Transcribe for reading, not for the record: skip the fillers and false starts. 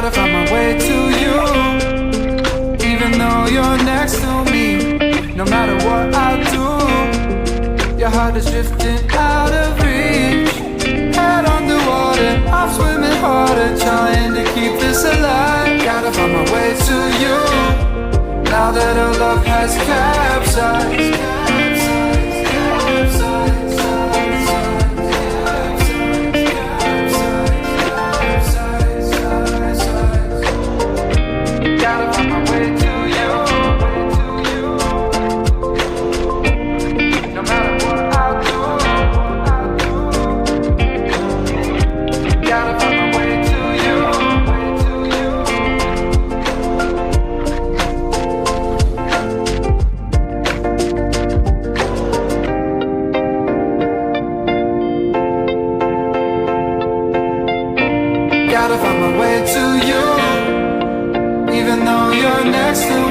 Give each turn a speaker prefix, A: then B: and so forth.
A: Gotta find my way to you, even though you're next to me. No matter what I do, your heart is drifting out of reach. Head underwater, I'm swimming harder, trying to keep this alive. Gotta find my way to you, now that our love has capsized. Gotta find my way to you, even though you're next to me.